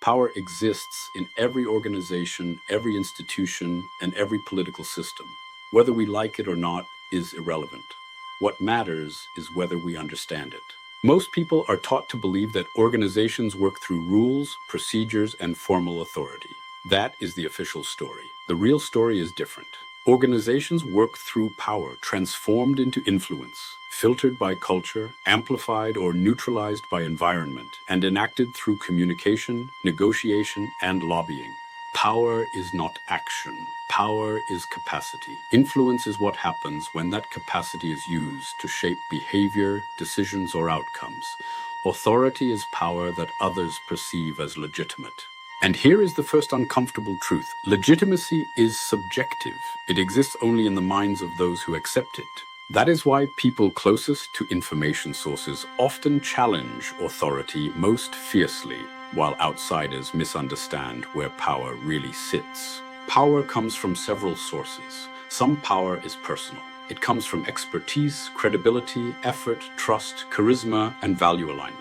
Power exists in every organization, every institution, and every political system. Whether we like it or not is irrelevant. What matters is whether we understand it. Most people are taught to believe that organizations work through rules, procedures, and formal authority. That is the official story. The real story is different. Organizations work through power, transformed into influence, filtered by culture, amplified or neutralized by environment, and enacted through communication, negotiation, and lobbying. Power is not action. Power is capacity. Influence is what happens when that capacity is used to shape behavior, decisions, or outcomes. Authority is power that others perceive as legitimate. And here is the first uncomfortable truth. Legitimacy is subjective. It exists only in the minds of those who accept it. That is why people closest to information sources often challenge authority most fiercely, while outsiders misunderstand where power really sits. Power comes from several sources. Some power is personal. It comes from expertise, credibility, effort, trust, charisma, and value alignment.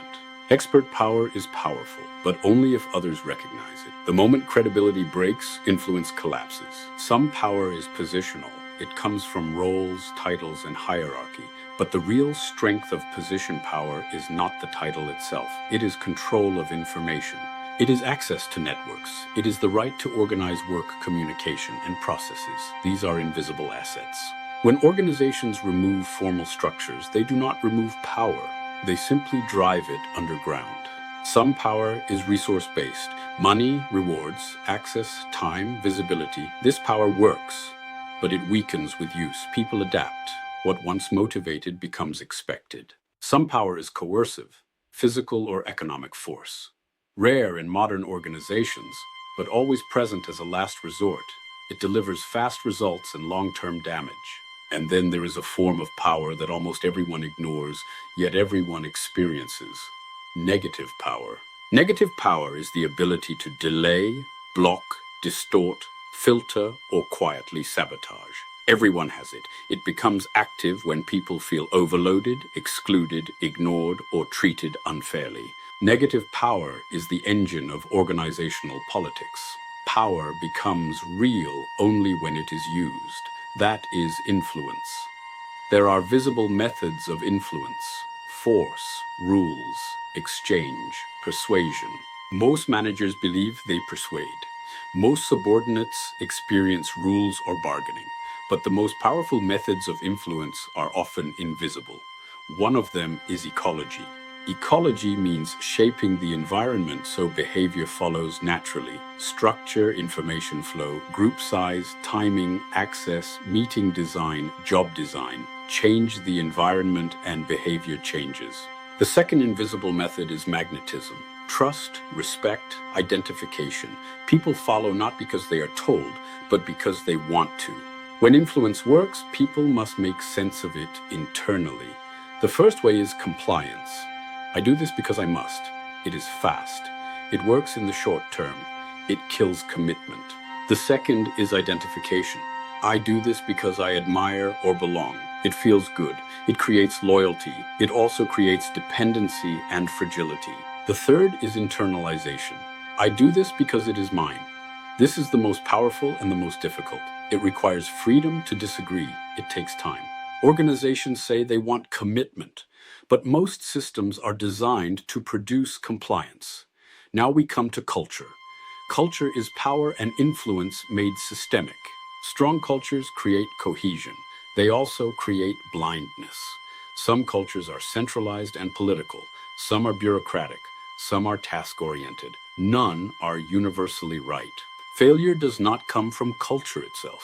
Expert power is powerful, but only if others recognize it. The moment credibility breaks, influence collapses. Some power is positional. It comes from roles, titles, and hierarchy. But the real strength of position power is not the title itself. It is control of information. It is access to networks. It is the right to organize work, communication, and processes. These are invisible assets. When organizations remove formal structures, they do not remove power. They simply drive it underground. Some power is resource-based. Money, rewards, access, time, visibility. This power works, but it weakens with use. People adapt. What once motivated becomes expected. Some power is coercive, physical or economic force. Rare in modern organizations, but always present as a last resort. It delivers fast results and long-term damage. And then there is a form of power that almost everyone ignores, yet everyone experiences. Negative power. Negative power is the ability to delay, block, distort, filter, or quietly sabotage. Everyone has it. It becomes active when people feel overloaded, excluded, ignored, or treated unfairly. Negative power is the engine of organizational politics. Power becomes real only when it is used. That is influence. There are visible methods of influence: force, rules, exchange, persuasion. Most managers believe they persuade. Most subordinates experience rules or bargaining. But the most powerful methods of influence are often invisible. One of them is ecology. Ecology means shaping the environment so behavior follows naturally. Structure, information flow, group size, timing, access, meeting design, job design. Change the environment and behavior changes. The second invisible method is magnetism. Trust, respect, identification. People follow not because they are told, but because they want to. When influence works, people must make sense of it internally. The first way is compliance. I do this because I must. It is fast. It works in the short term. It kills commitment. The second is identification. I do this because I admire or belong. It feels good. It creates loyalty. It also creates dependency and fragility. The third is internalization. I do this because it is mine. This is the most powerful and the most difficult. It requires freedom to disagree. It takes time. Organizations say they want commitment, but most systems are designed to produce compliance. Now we come to culture. Culture is power and influence made systemic. Strong cultures create cohesion. They also create blindness. Some cultures are centralized and political. Some are bureaucratic. Some are task-oriented. None are universally right. Failure does not come from culture itself.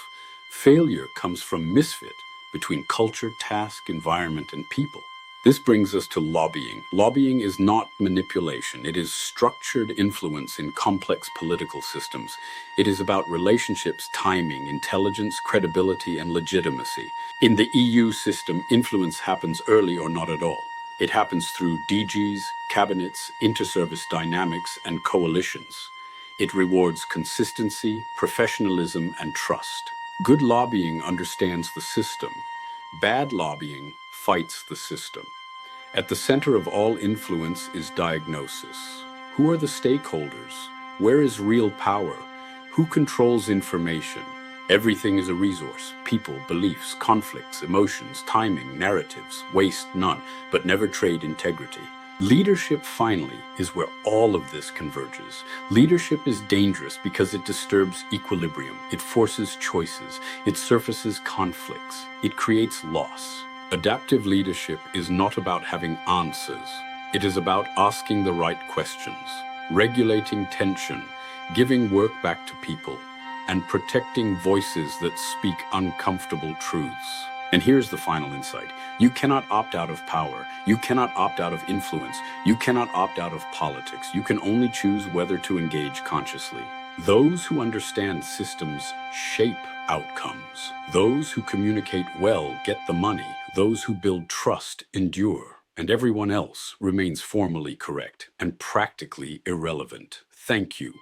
Failure comes from misfit between culture, task, environment, and people. This brings us to lobbying. Lobbying is not manipulation. It is structured influence in complex political systems. It is about relationships, timing, intelligence, credibility, and legitimacy. In the EU system, influence happens early or not at all. It happens through DGs, cabinets, inter-service dynamics, and coalitions. It rewards consistency, professionalism, and trust. Good lobbying understands the system. Bad lobbying fights the system. At the center of all influence is diagnosis. Who are the stakeholders? Where is real power? Who controls information? Everything is a resource. People, beliefs, conflicts, emotions, timing, narratives. Waste none, but never trade integrity. Leadership, finally, is where all of this converges. Leadership is dangerous because it disturbs equilibrium. It forces choices. It surfaces conflicts. It creates loss. Adaptive leadership is not about having answers. It is about asking the right questions, regulating tension, giving work back to people, and protecting voices that speak uncomfortable truths. And here's the final insight. You cannot opt out of power. You cannot opt out of influence. You cannot opt out of politics. You can only choose whether to engage consciously. Those who understand systems shape outcomes. Those who communicate well get the money. Those who build trust endure. And everyone else remains formally correct and practically irrelevant. Thank you